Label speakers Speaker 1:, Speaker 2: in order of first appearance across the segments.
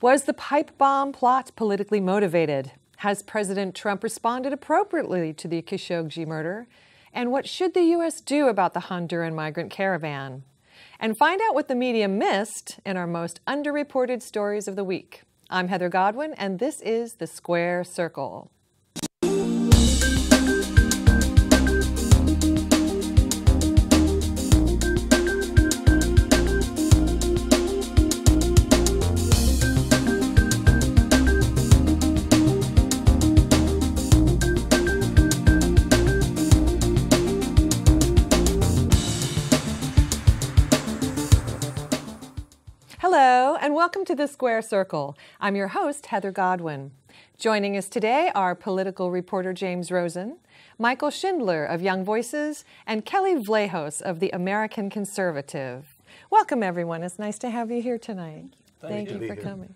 Speaker 1: Was the pipe bomb plot politically motivated? Has President Trump responded appropriately to the Khashoggi murder? And what should the U.S. do about the Honduran migrant caravan? And find out what the media missed in our most underreported stories of the week. I'm Heather Godwin, and this is The Square Circle. Hello, and welcome to The Square Circle. I'm your host, Heather Godwin. Joining us today are political reporter James Rosen, Michael Shindler of Young Voices, and Kelley Vlahos of The American Conservative. Welcome, everyone. It's nice to have you here tonight. Thank you for coming.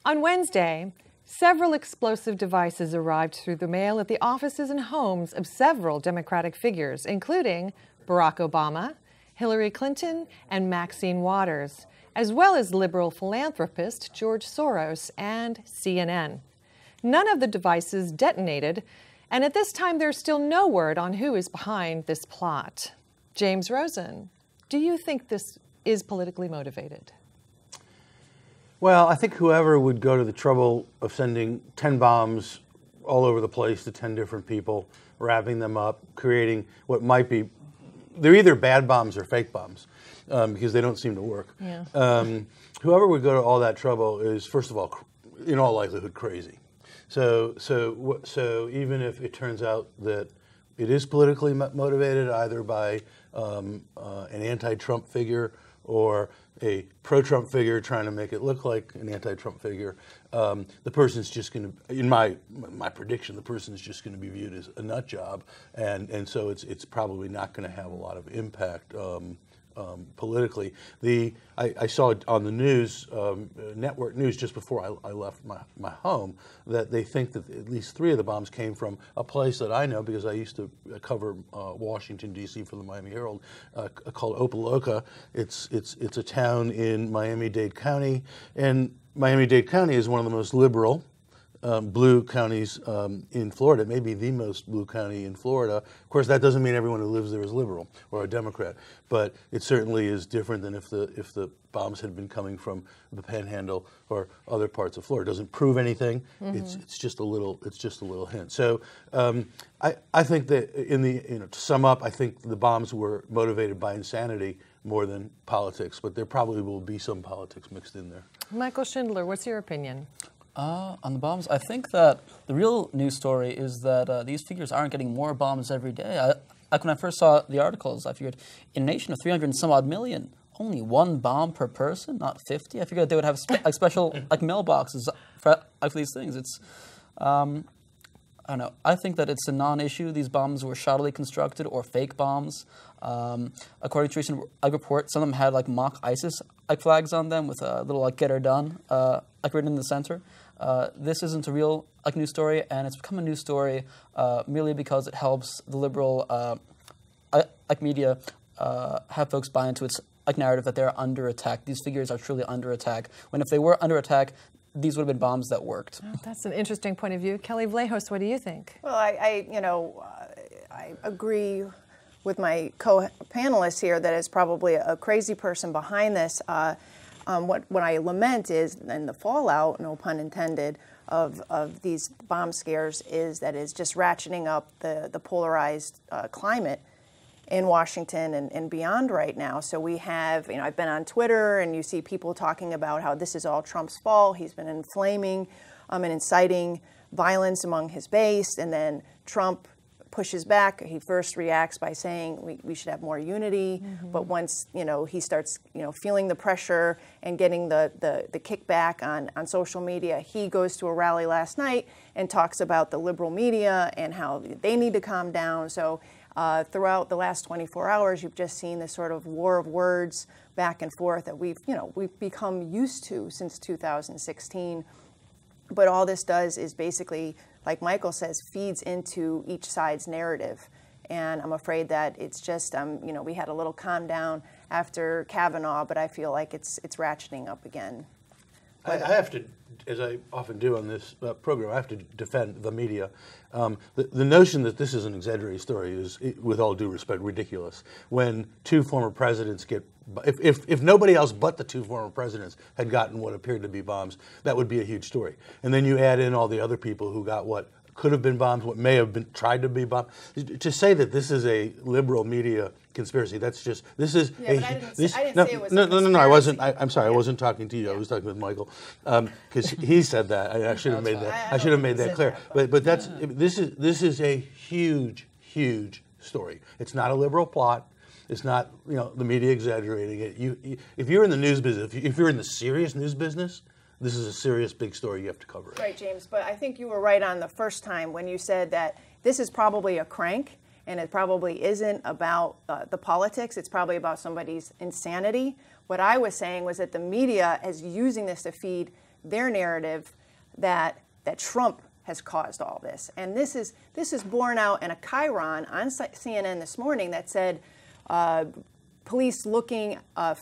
Speaker 1: On Wednesday, several explosive devices arrived through the mail at the offices and homes of several Democratic figures, including Barack Obama, Hillary Clinton, and Maxine Waters, as well as liberal philanthropist George Soros and CNN. None of the devices detonated, and at this time there's still no word on who is behind this plot. James Rosen, do you think this is politically motivated?
Speaker 2: Well, I think whoever would go to the trouble of sending 10 bombs all over the place to 10 different people, wrapping them up, creating what might be, they're either bad bombs or fake bombs. Because they don't seem to work.
Speaker 1: Yeah.
Speaker 2: Whoever would go to all that trouble is, first of all, in all likelihood, crazy. So even if it turns out that it is politically motivated, either by an anti-Trump figure or a pro-Trump figure trying to make it look like an anti-Trump figure, the person's just going to, in my prediction, the person's just going to be viewed as a nut job, and so it's probably not going to have a lot of impact. Politically, I saw on the news, network news, just before I left my home, that they think that at least 3 of the bombs came from a place that I know because I used to cover Washington D.C. for the Miami Herald, called Opa-locka. It's a town in Miami-Dade County, and Miami-Dade County is one of the most liberal blue counties in Florida, maybe the most blue county in Florida. Of course, that doesn't mean everyone who lives there is liberal or a Democrat, but it certainly is different than if the bombs had been coming from the Panhandle or other parts of Florida. It doesn't prove anything. Mm-hmm. It's just a little hint. So I think that to sum up, I think the bombs were motivated by insanity more than politics, but there probably will be some politics mixed in there.
Speaker 1: Michael Shindler, what's your opinion?
Speaker 3: On the bombs, I think that the real news story is that these figures aren't getting more bombs every day. When I first saw the articles, I figured in a nation of 300 and some odd million, only 1 bomb per person, not 50. I figured they would have special mailboxes for these things. It's, I don't know. I think that it's a non-issue. These bombs were shoddily constructed or fake bombs. According to recent report, some of them had mock ISIS flags on them with a little "Get Her Done" written in the center. This isn't a real news story, and it's become a news story merely because it helps the liberal media have folks buy into its narrative that they're under attack. These figures are truly under attack. When if they were under attack, these would have been bombs that worked.
Speaker 1: Oh, that's an interesting point of view. Kelley Vlahos, what do you think?
Speaker 4: Well, I agree with my co-panelists here that it's probably a crazy person behind this. What I lament is, and the fallout, no pun intended, of these bomb scares is that it's just ratcheting up the polarized climate in Washington and beyond right now. So we have, I've been on Twitter and you see people talking about how this is all Trump's fault. He's been inflaming and inciting violence among his base, and then Trump pushes back. He first reacts by saying we should have more unity, but once he starts feeling the pressure and getting the kickback on social media, he goes to a rally last night and talks about the liberal media and how they need to calm down. So throughout the last 24 hours, you've just seen this sort of war of words back and forth that we've become used to since 2016. But all this does is basically, like Michael says, feeds into each side's narrative. And I'm afraid that it's just, we had a little calm down after Kavanaugh, but I feel like it's ratcheting up again.
Speaker 2: I have to, as I often do on this program, I have to defend the media. The notion that this is an exaggerated story is, with all due respect, ridiculous. When two former presidents get, if nobody else but the two former presidents had gotten what appeared to be bombs, that would be a huge story. And then you add in all the other people who got what could have been bombs, what may have been tried to be bombs. To say that this is a liberal media conspiracy, that's just, this is
Speaker 4: I didn't say it was a
Speaker 2: no, I wasn't,
Speaker 4: conspiracy.
Speaker 2: I'm sorry, I wasn't talking to you, I was talking with Michael, because he said that. I should have made that, I should have made that clear. But that's, this is a huge, huge story. It's not a liberal plot. It's not, the media exaggerating it. If you're in the news business, if you're in the serious news business, this is a serious big story. You have to cover it.
Speaker 4: Right, James. But I think you were right on the first time when you said that this is probably a crank, and it probably isn't about the politics. It's probably about somebody's insanity. What I was saying was that the media is using this to feed their narrative that Trump has caused all this. And this is borne out in a chyron on CNN this morning that said police looking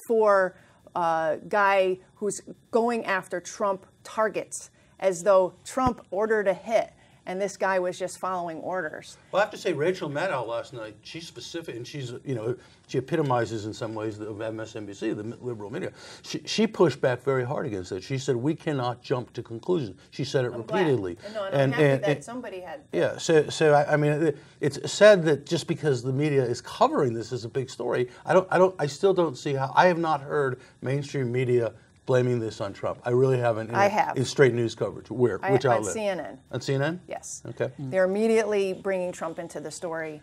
Speaker 4: for guy who's going after Trump targets, as though Trump ordered a hit and this guy was just following orders.
Speaker 2: Well, I have to say, Rachel Maddow last night, she's specific, and she's, she epitomizes in some ways of MSNBC, the liberal media. She pushed back very hard against it. She said, we cannot jump to conclusions. She said it repeatedly.
Speaker 4: No, and I'm happy that somebody had.
Speaker 2: Yeah, so I mean, it's sad that just because the media is covering this as a big story, I still don't see how. I have not heard mainstream media blaming this on Trump. I really haven't.
Speaker 4: I have.
Speaker 2: In straight news coverage. Where? Which outlet?
Speaker 4: On CNN.
Speaker 2: On CNN?
Speaker 4: Yes.
Speaker 2: Okay.
Speaker 4: They're immediately bringing Trump into the story.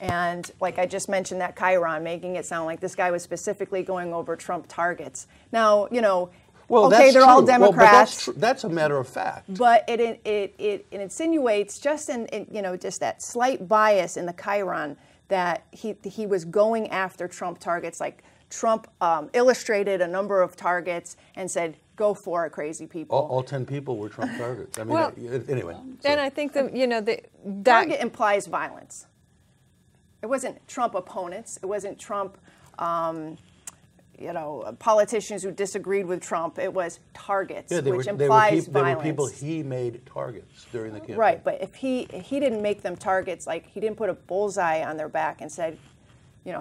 Speaker 4: And like I just mentioned, that chyron, making it sound like this guy was specifically going over Trump targets. Now,
Speaker 2: well,
Speaker 4: okay, they're all Democrats.
Speaker 2: Well, but that's a matter of fact.
Speaker 4: But it insinuates just just that slight bias in the chyron that he was going after Trump targets. Like Trump illustrated a number of targets and said, "Go for it, crazy people."
Speaker 2: All 10 people were Trump targets. I mean,
Speaker 1: well,
Speaker 2: anyway.
Speaker 1: And I think that that
Speaker 4: target implies violence. It wasn't Trump opponents. It wasn't Trump. Politicians who disagreed with Trump. It was targets, which implies violence.
Speaker 2: They were people he made targets during the campaign.
Speaker 4: Right, but if he didn't make them targets, like he didn't put a bullseye on their back and said,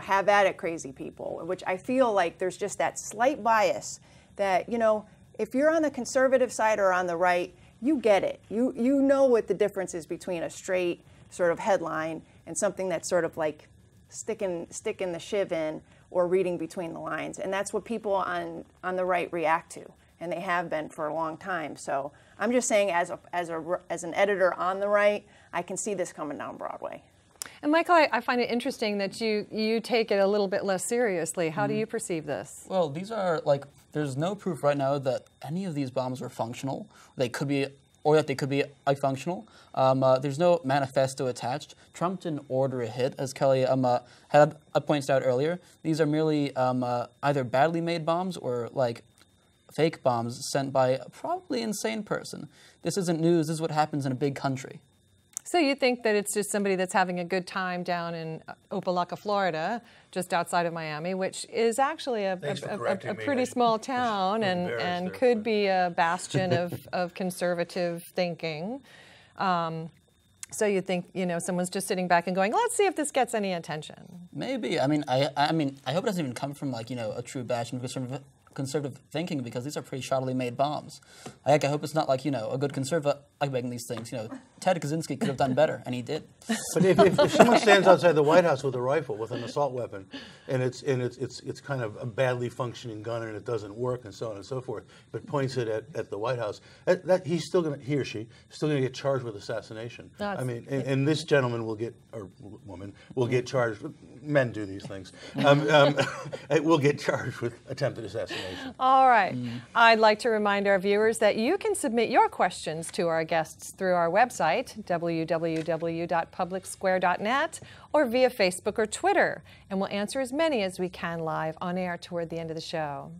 Speaker 4: have at it, crazy people, which I feel like there's just that slight bias that, if you're on the conservative side or on the right, you get it. You know what the difference is between a straight sort of headline and something that's sort of like sticking the shiv in or reading between the lines. And that's what people on the right react to, and they have been for a long time. So I'm just saying, as an editor on the right, I can see this coming down Broadway.
Speaker 1: And Michael, I find it interesting that you take it a little bit less seriously. How do you perceive this?
Speaker 3: Well, these are there's no proof right now that any of these bombs were functional. They could be, or that they could be functional. There's no manifesto attached. Trump didn't order a hit, as Kelley had pointed out earlier. These are merely either badly made bombs or fake bombs sent by a probably insane person. This isn't news. This is what happens in a big country.
Speaker 1: So you think that it's just somebody that's having a good time down in Opelika, Florida, just outside of Miami, which is actually a pretty small town and could be a bastion of conservative thinking. So you think, someone's just sitting back and going, let's see if this gets any attention.
Speaker 3: Maybe. I mean, I hope it doesn't even come from a true bastion of conservative thinking, because these are pretty shoddily made bombs. I hope it's not a good conservative making these things. Ted Kaczynski could have done better, and he did.
Speaker 2: But if someone stands outside the White House with a rifle, with an assault weapon, and it's kind of a badly functioning gun and it doesn't work and so on and so forth, but points it at the White House, he or she still going to get charged with assassination. And this gentleman will get, or woman will get charged. Men do these things. Will get charged with attempted assassination.
Speaker 1: All right. I'd like to remind our viewers that you can submit your questions to our guests through our website, www.publicsquare.net, or via Facebook or Twitter, and we'll answer as many as we can live on air toward the end of the show.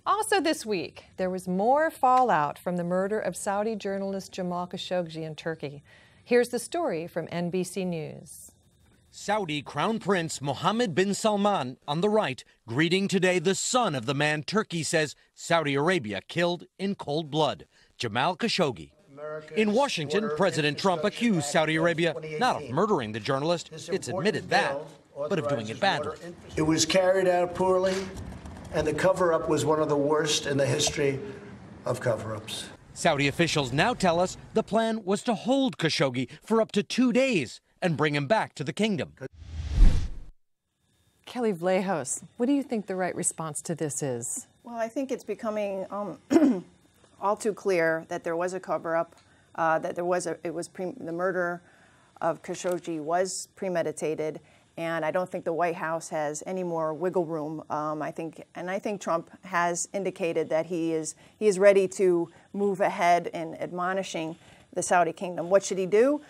Speaker 1: Also this week, there was more fallout from the murder of Saudi journalist Jamal Khashoggi in Turkey. Here's the story from NBC News.
Speaker 5: Saudi Crown Prince Mohammed bin Salman on the right, greeting today the son of the man Turkey says Saudi Arabia killed in cold blood, Jamal Khashoggi. In Washington, President Trump accused Saudi Arabia not of murdering the journalist, it's admitted that, but of doing it badly.
Speaker 6: It was carried out poorly, and the cover-up was one of the worst in the history of cover-ups.
Speaker 5: Saudi officials now tell us the plan was to hold Khashoggi for up to 2 days and bring him back to the kingdom.
Speaker 1: Kelley Vlahos, what do you think the right response to this is?
Speaker 4: Well, I think it's becoming all too clear that there was a cover-up, that the murder of Khashoggi was premeditated, and I don't think the White House has any more wiggle room. I think Trump has indicated that he is ready to move ahead in admonishing the Saudi kingdom. What should he do?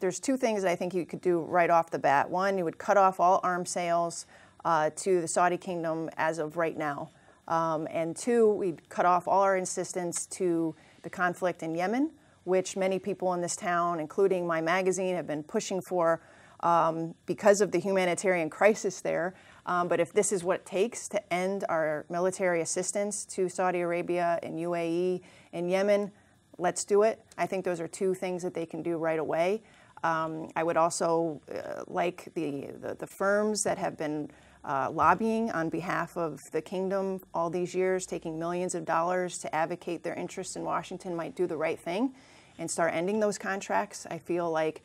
Speaker 4: There's two things that I think you could do right off the bat. One, you would cut off all arms sales to the Saudi kingdom as of right now. And two, we'd cut off all our assistance to the conflict in Yemen, which many people in this town, including my magazine, have been pushing for because of the humanitarian crisis there. But if this is what it takes to end our military assistance to Saudi Arabia and UAE and Yemen, let's do it. I think those are two things that they can do right away. I would also like the firms that have been lobbying on behalf of the kingdom all these years, taking millions of dollars to advocate their interests in Washington, might do the right thing and start ending those contracts. I feel like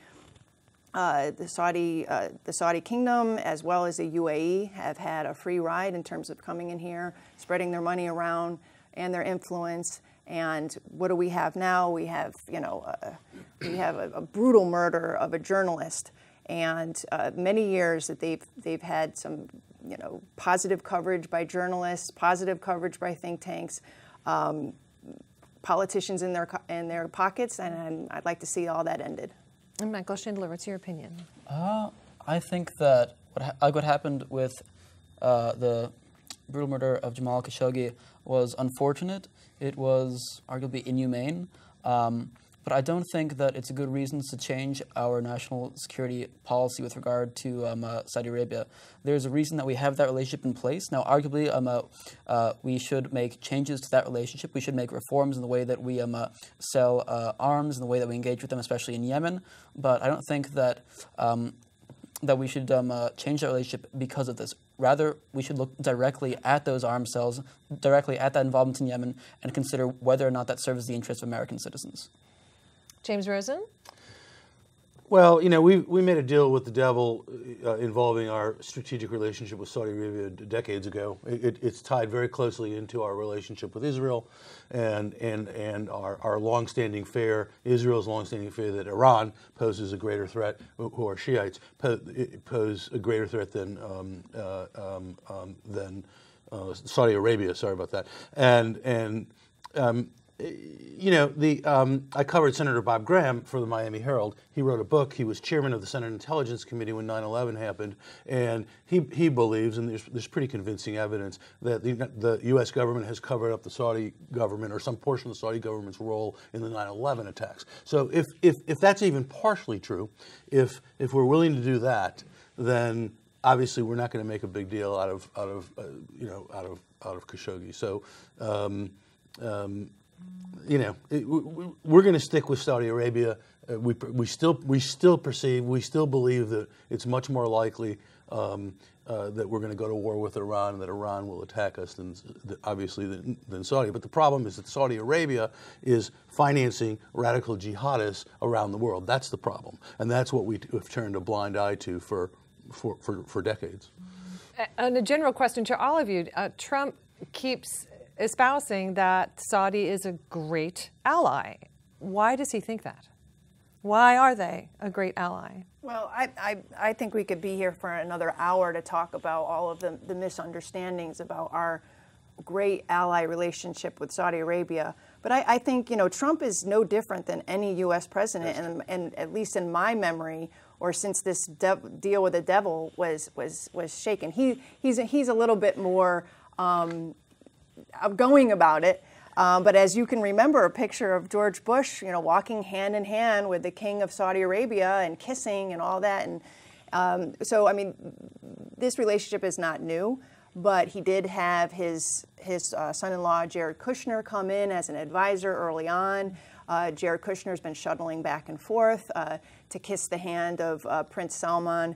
Speaker 4: the Saudi kingdom, as well as the UAE, have had a free ride in terms of coming in here, spreading their money around and their influence. And what do we have now? We have, we have a brutal murder of a journalist, and many years that they've had some, positive coverage by journalists, positive coverage by think tanks, politicians in their pockets, and I'd like to see all that ended.
Speaker 1: And Michael Shindler, what's your opinion?
Speaker 3: I think that what happened with the brutal murder of Jamal Khashoggi was unfortunate. It was arguably inhumane, but I don't think that it's a good reason to change our national security policy with regard to Saudi Arabia. There's a reason that we have that relationship in place. Now, arguably, we should make changes to that relationship. We should make reforms in the way that we sell arms, in the way that we engage with them, especially in Yemen. But I don't think that that we should change that relationship because of this. Rather, we should look directly at those arms sales, directly at that involvement in Yemen, and consider whether or not that serves the interests of American citizens.
Speaker 1: James Rosen?
Speaker 2: Well, we made a deal with the devil involving our strategic relationship with Saudi Arabia decades ago. It's tied very closely into our relationship with Israel and our longstanding fear, Israel's longstanding fear that Iran poses a greater threat, who are Shiites, pose a greater threat than Saudi Arabia. Sorry about that. I covered Senator Bob Graham for the Miami Herald. He wrote a book. He was chairman of the Senate Intelligence Committee when 9/11 happened, and he believes, and there's pretty convincing evidence, that the U.S. government has covered up the Saudi government or some portion of the Saudi government's role in the 9/11 attacks. So if that's even partially true, if we're willing to do that, then obviously we're not going to make a big deal out of Khashoggi. So. We're going to stick with Saudi Arabia. We still believe that it's much more likely that we're going to go to war with Iran and that Iran will attack us than Saudi. But the problem is that Saudi Arabia is financing radical jihadists around the world. That's the problem, and that's what we have turned a blind eye to for decades.
Speaker 1: And a general question to all of you: Trump keeps espousing that Saudi is a great ally. Why does he think that? Why are they a great ally?
Speaker 4: Well, I think we could be here for another hour to talk about all of the misunderstandings about our great ally relationship with Saudi Arabia. But I think, Trump is no different than any U.S. president, and at least in my memory, or since this deal with the devil was shaken, he's a little bit more outgoing about it. But as you can remember, a picture of George Bush, walking hand in hand with the king of Saudi Arabia and kissing and all that. So, I mean, this relationship is not new, but he did have his son-in-law, Jared Kushner, come in as an advisor early on. Jared Kushner's been shuttling back and forth to kiss the hand of Prince Salman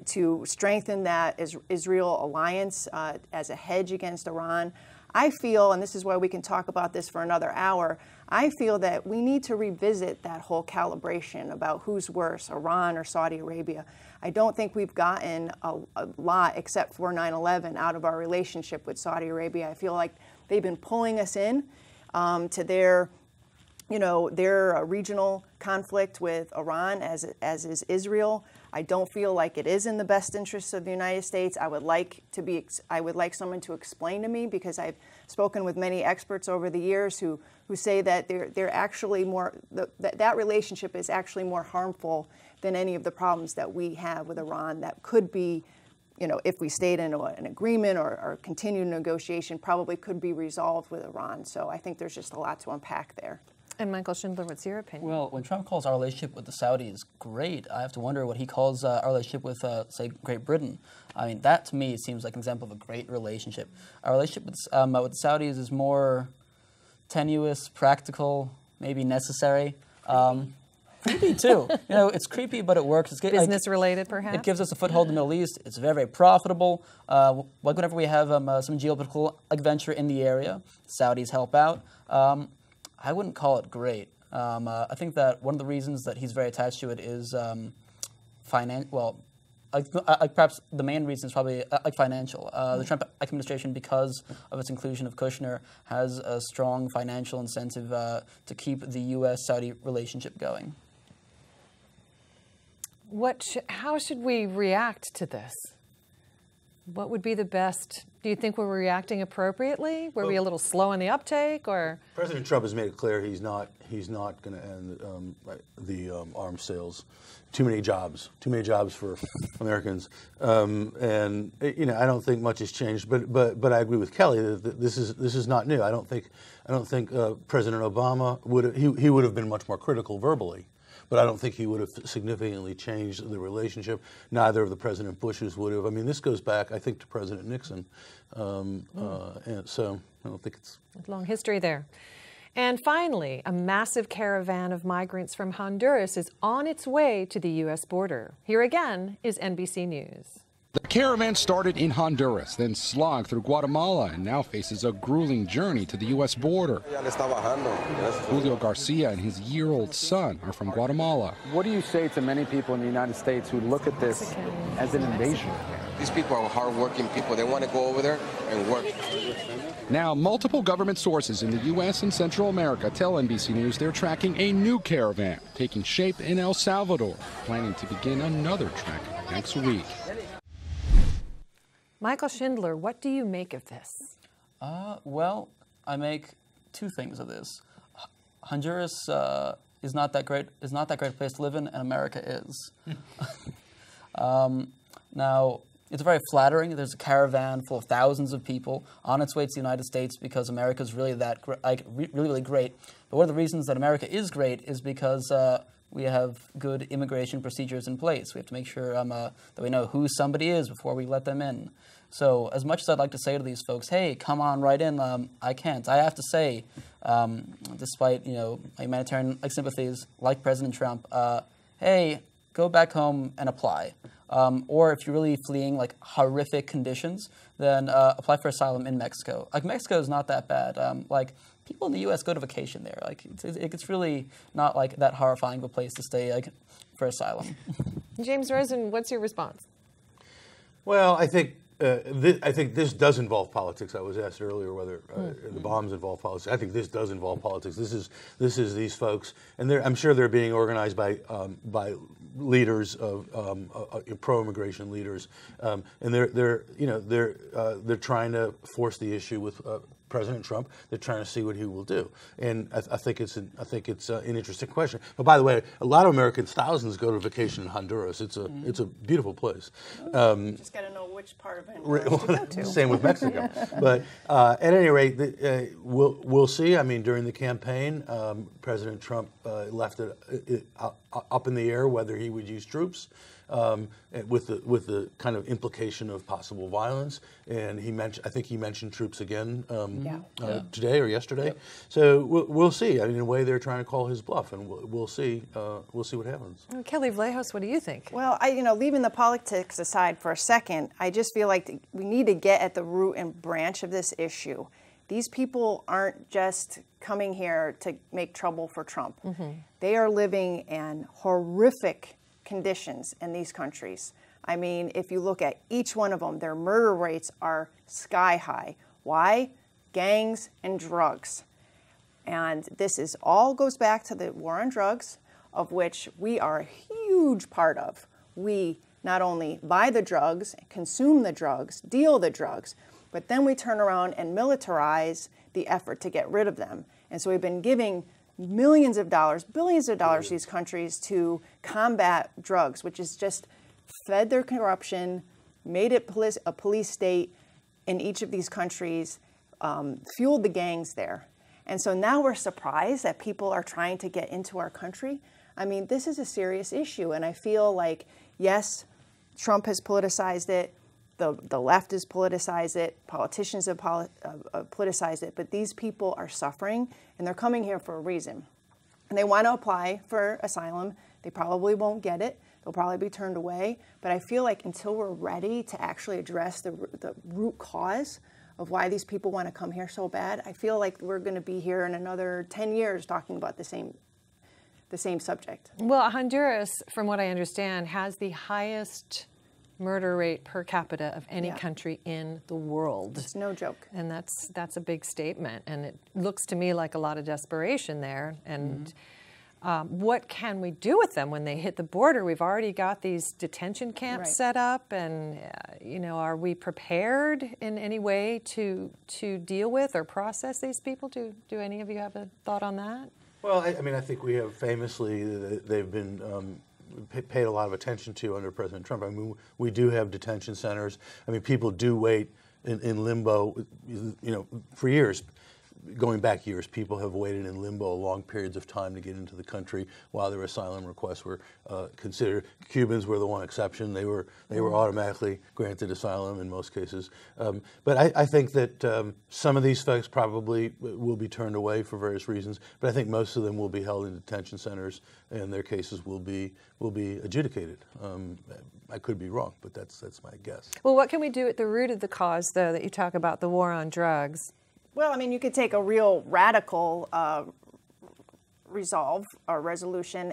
Speaker 4: to strengthen that Israel alliance as a hedge against Iran. I feel, and this is why we can talk about this for another hour, I feel that we need to revisit that whole calibration about who's worse, Iran or Saudi Arabia. I don't think we've gotten a lot, except for 9/11, out of our relationship with Saudi Arabia. I feel like they've been pulling us in to their regional conflict with Iran, as is Israel. I don't feel like it is in the best interests of the United States. I would like someone to explain to me, because I've spoken with many experts over the years who say that they're actually that relationship is actually more harmful than any of the problems that we have with Iran that could be, if we stayed in an agreement or continued negotiation, probably could be resolved with Iran. So I think there's just a lot to unpack there.
Speaker 1: And Michael Shindler, what's your opinion?
Speaker 3: Well, when Trump calls our relationship with the Saudis great, I have to wonder what he calls our relationship with, say, Great Britain. I mean, that to me seems like an example of a great relationship. Our relationship with the Saudis is more tenuous, practical, maybe necessary. Creepy too. It's creepy, but it works. It's
Speaker 1: business-related, perhaps?
Speaker 3: It gives us a foothold in the Middle East. It's very, very profitable. Whenever we have some geopolitical adventure in the area, Saudis help out. I wouldn't call it great. I think that one of the reasons that he's very attached to it is perhaps the main reason is probably financial. The Trump administration, because of its inclusion of Kushner, has a strong financial incentive to keep the U.S.-Saudi relationship going.
Speaker 1: How should we react to this? What would be the best? Do you think we're reacting appropriately? Were we a little slow in the uptake, or?
Speaker 2: President Trump has made it clear he's not going to end the arms sales. Too many jobs for Americans, and I don't think much has changed. But I agree with Kelley that this is not new. I don't think President Obama would have been much more critical verbally. But I don't think he would have significantly changed the relationship. Neither of the President Bushes would have. I mean, this goes back, I think, to President Nixon. And so I don't think it's...
Speaker 1: Long history there. And finally, a massive caravan of migrants from Honduras is on its way to the U.S. border. Here again is NBC News.
Speaker 7: The caravan started in Honduras, then slogged through Guatemala, and now faces a grueling journey to the U.S. border. Julio Garcia and his year-old son are from Guatemala.
Speaker 8: What do you say to many people in the United States who look at this as an invasion?
Speaker 9: These people are hardworking people. They want to go over there and work.
Speaker 7: Now, multiple government sources in the U.S. and Central America tell NBC News they're tracking a new caravan taking shape in El Salvador, planning to begin another trek next week.
Speaker 1: Michael Shindler, what do you make of this?
Speaker 3: Well, I make two things of this. Honduras is not that great. Is not that great a place to live in, and America is. Now, it's very flattering. There's a caravan full of thousands of people on its way to the United States because America is really really great. But one of the reasons that America is great is because we have good immigration procedures in place. We have to make sure that we know who somebody is before we let them in. So as much as I'd like to say to these folks, hey, come on right in, I can't. I have to say, despite my humanitarian sympathies, like President Trump, hey, go back home and apply. Or if you're really fleeing horrific conditions, then apply for asylum in Mexico. Mexico is not that bad. People in the U.S. go to vacation there. It's really not that horrifying of a place to stay for asylum.
Speaker 1: James Rosen, what's your response?
Speaker 2: Well, I think this does involve politics. I was asked earlier whether the bombs involve politics. I think this does involve politics. This is these folks, and I'm sure they're being organized by leaders of pro-immigration leaders, and they're trying to force the issue with President Trump. They're trying to see what he will do, and I think it's an interesting question. But by the way, a lot of Americans, thousands, go to vacation in Honduras. It's a beautiful place.
Speaker 4: Just got to know which part of Honduras to go to.
Speaker 2: Same with Mexico. But at any rate, we'll see. I mean, during the campaign, President Trump left it up in the air whether he would use troops, with the kind of implication of possible violence. And I think he mentioned troops again today or yesterday. Yep. So we'll see. I mean, in a way, they're trying to call his bluff, and we'll see. We'll see what happens.
Speaker 1: Kelley, Vlahos, what do you think?
Speaker 4: Well, leaving the politics aside for a second, I just feel like we need to get at the root and branch of this issue. These people aren't just coming here to make trouble for Trump. Mm-hmm. They are living in horrific conditions in these countries. I mean, if you look at each one of them, their murder rates are sky high. Why? Gangs and drugs. And this all goes back to the war on drugs, of which we are a huge part of. We not only buy the drugs, consume the drugs, deal the drugs, but then we turn around and militarize the effort to get rid of them. And so we've been giving millions of dollars, billions of dollars to these countries to combat drugs, which has just fed their corruption, made it a police state in each of these countries, fueled the gangs there. And so now we're surprised that people are trying to get into our country. I mean, this is a serious issue. And I feel like, yes, Trump has politicized it. The left has politicized it. Politicians have politicized it. But these people are suffering, and they're coming here for a reason. And they want to apply for asylum. They probably won't get it. They'll probably be turned away. But I feel like until we're ready to actually address the root cause of why these people want to come here so bad, I feel like we're going to be here in another 10 years talking about the same subject.
Speaker 1: Well, Honduras, from what I understand, has the highest murder rate per capita of any country in the world.
Speaker 4: It's no joke.
Speaker 1: And that's a big statement. And it looks to me like a lot of desperation there. And what can we do with them when they hit the border? We've already got these detention camps set up. And, are we prepared in any way to deal with or process these people? Do any of you have a thought on that?
Speaker 2: Well, I mean, I think we have famously, they've been paid a lot of attention to under President Trump. I mean, we do have detention centers. I mean, people do wait in limbo, for years. Going back years, people have waited in limbo long periods of time to get into the country while their asylum requests were considered. Cubans were the one exception. They were automatically granted asylum in most cases. But I think that some of these folks probably will be turned away for various reasons. But I think most of them will be held in detention centers, and their cases will be adjudicated. I could be wrong, but that's my guess.
Speaker 1: Well, what can we do at the root of the cause, though, that you talk about, the war on drugs?
Speaker 4: Well, I mean, you could take a real radical resolve or resolution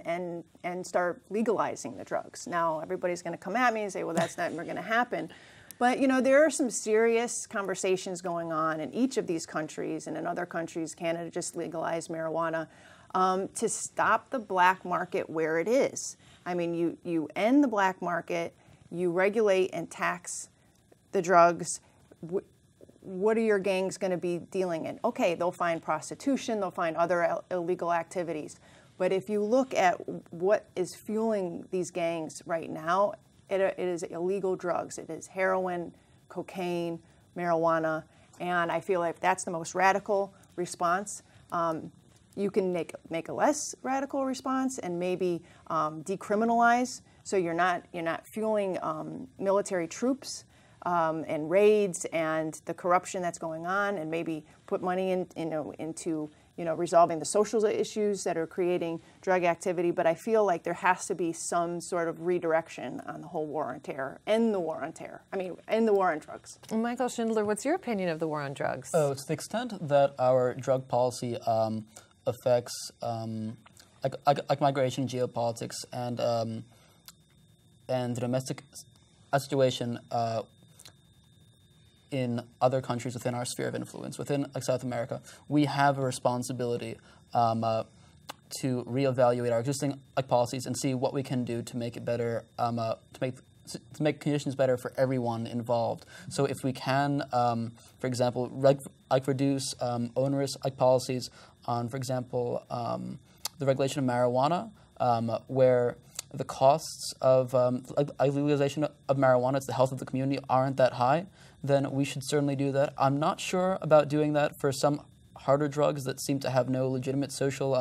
Speaker 4: and start legalizing the drugs. Now, everybody's going to come at me and say, well, that's never going to happen. But, there are some serious conversations going on in each of these countries and in other countries. Canada just legalized marijuana to stop the black market where it is. I mean, you end the black market, you regulate and tax the drugs. What are your gangs going to be dealing in? Okay, they'll find prostitution, they'll find other illegal activities. But if you look at what is fueling these gangs right now, it is illegal drugs. It is heroin, cocaine, marijuana, and I feel like that's the most radical response. You can make a less radical response and maybe decriminalize, so you're not fueling military troops. And raids and the corruption that's going on, and maybe put money into resolving the social issues that are creating drug activity. But I feel like there has to be some sort of redirection on the whole war on terror. End the war on terror. I mean, end the war on drugs.
Speaker 1: Michael Shindler, what's your opinion of the war on drugs?
Speaker 3: Oh, to the extent that our drug policy affects like migration, geopolitics, and the domestic situation in other countries within our sphere of influence, within South America, we have a responsibility to reevaluate our existing policies and see what we can do to make it better, to make conditions better for everyone involved. So if we can, for example, reduce onerous policies on, for example, the regulation of marijuana, where the costs of legalization of marijuana to the health of the community aren't that high, then we should certainly do that. I'm not sure about doing that for some harder drugs that seem to have no legitimate social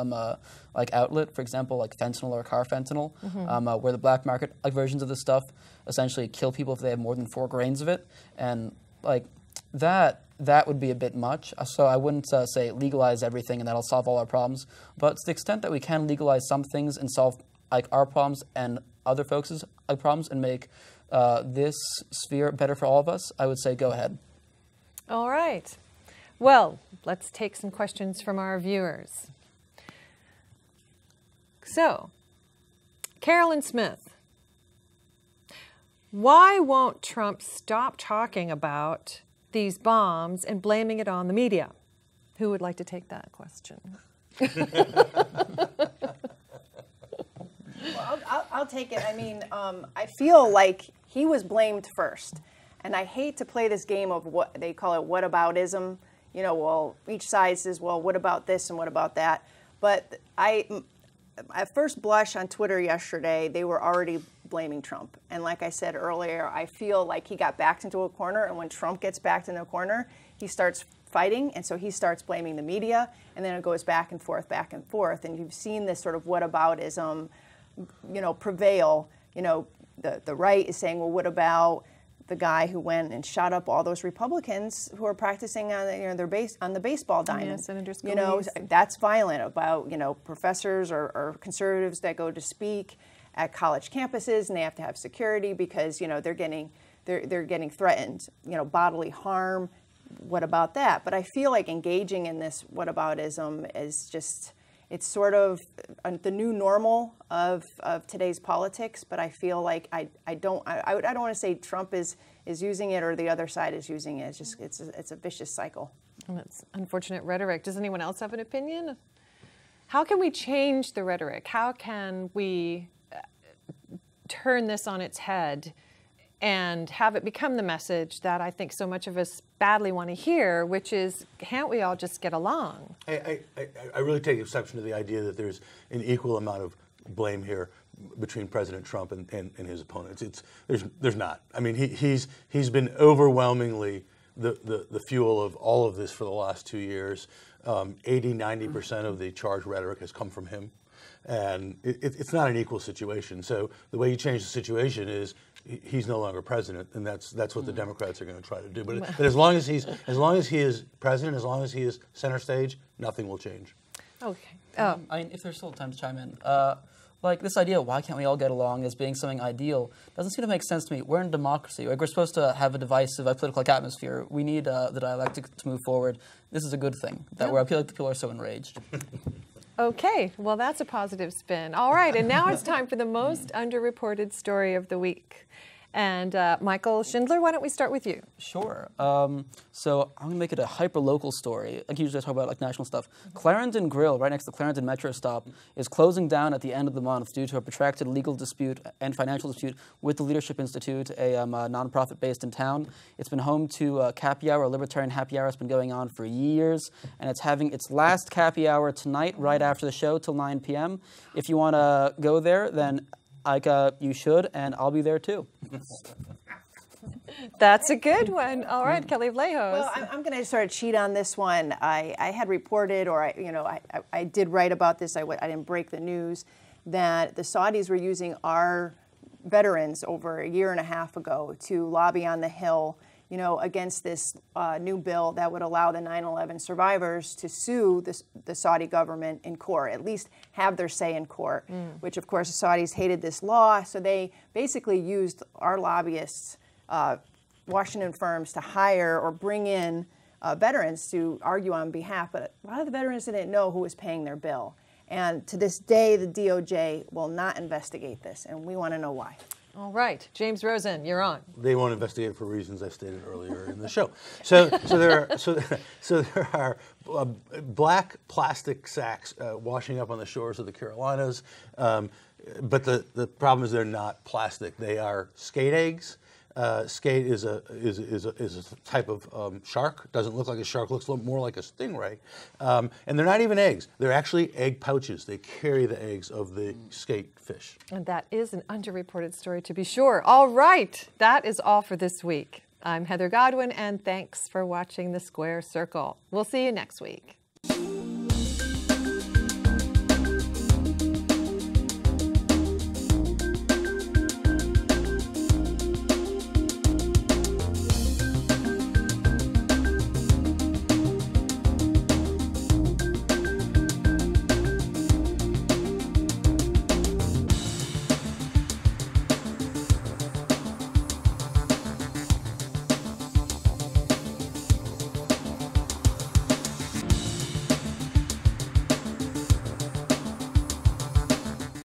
Speaker 3: like outlet. For example, like fentanyl or carfentanil, where the black market versions of this stuff essentially kill people if they have more than 4 grains of it, and like that would be a bit much. So I wouldn't say legalize everything and that'll solve all our problems. But to the extent that we can legalize some things and solve like our problems and other folks' problems and make this sphere better for all of us, I would say go ahead.
Speaker 1: All right. Well, let's take some questions from our viewers. So, Carolyn Smith, why won't Trump stop talking about these bombs and blaming it on the media? Who would like to take that question?
Speaker 4: Well, I'll take it. I mean, I feel like he was blamed first. And I hate to play this game of what they call it whataboutism. You know, well, each side says, well, what about this and what about that? But at first blush on Twitter yesterday, they were already blaming Trump. And like I said earlier, I feel like he got backed into a corner. And when Trump gets backed into a corner, he starts fighting. And so he starts blaming the media. And then it goes back and forth, back and forth. And you've seen this sort of whataboutism, you know, prevail. You know, the right is saying, well, what about the guy who went and shot up all those Republicans who are practicing on on the baseball diamond?
Speaker 1: Yeah, Senator Scalise.
Speaker 4: You know, that's violent. About, you know, professors or conservatives that go to speak at college campuses and they have to have security because, you know, they're getting threatened, you know, bodily harm. What about that? But I feel like engaging in this whataboutism is just, it's sort of the new normal of today's politics. But I feel like I don't want to say Trump is using it or the other side is using it. It's just it's a vicious cycle.
Speaker 1: And that's unfortunate rhetoric. Does anyone else have an opinion? How can we change the rhetoric? How can we turn this on its head and have it become the message that I think so much of us badly want to hear, which is, can't we all just get along?
Speaker 2: I really take exception to the idea that there's an equal amount of blame here between President Trump and his opponents. There's not. I mean, he's been overwhelmingly the fuel of all of this for the last 2 years. 80-90% of the charged rhetoric has come from him. And it's not an equal situation. So the way you change the situation is he's no longer president, and that's what the Democrats are going to try to do. But as long as he is president, as long as he is center stage, nothing will change.
Speaker 1: Okay.
Speaker 3: I mean, if there's still time to chime in, like this idea, why can't we all get along as being something ideal, doesn't seem to make sense to me. We're in democracy. Like, we're supposed to have a divisive, political atmosphere. We need the dialectic to move forward. This is a good thing that where I feel like the people are so enraged.
Speaker 1: Okay, well, that's a positive spin. All right, and now it's time for the most underreported story of the week. And Michael Shindler, why don't we start with you?
Speaker 3: Sure. So I'm going to make it a hyper-local story. Like, usually I talk about like national stuff. Clarendon Grill, right next to the Clarendon Metro stop, is closing down at the end of the month due to a protracted legal dispute and financial dispute with the Leadership Institute, a nonprofit based in town. It's been home to Cappy Hour, a libertarian happy hour. It's been going on for years, and it's having its last Cappy Hour tonight, right after the show, till 9 p.m. If you want to go there, then you should, and I'll be there too.
Speaker 1: That's a good one. All right, Kelley Vlahos.
Speaker 4: Well, I'm going to sort of cheat on this one. I had reported, or I did write about this. I didn't break the news that the Saudis were using our veterans over a year and a half ago to lobby on the Hill, against this new bill that would allow the 9/11 survivors to sue the Saudi government in court, at least have their say in court, which, of course, the Saudis hated this law. So they basically used our lobbyists, Washington firms, to hire or bring in veterans to argue on behalf. But a lot of the veterans didn't know who was paying their bill. And to this day, the DOJ will not investigate this, and we want to know why.
Speaker 1: All right, James Rosen, you're on.
Speaker 2: They won't investigate for reasons I stated earlier in the show. So there are black plastic sacks washing up on the shores of the Carolinas, but the problem is they're not plastic. They are skate eggs. Skate is a type of shark. Doesn't look like a shark. Looks more like a stingray. And they're not even eggs. They're actually egg pouches. They carry the eggs of the skate fish.
Speaker 1: And that is an underreported story, to be sure. All right, that is all for this week. I'm Heather Godwin, and thanks for watching The Square Circle. We'll see you next week. you.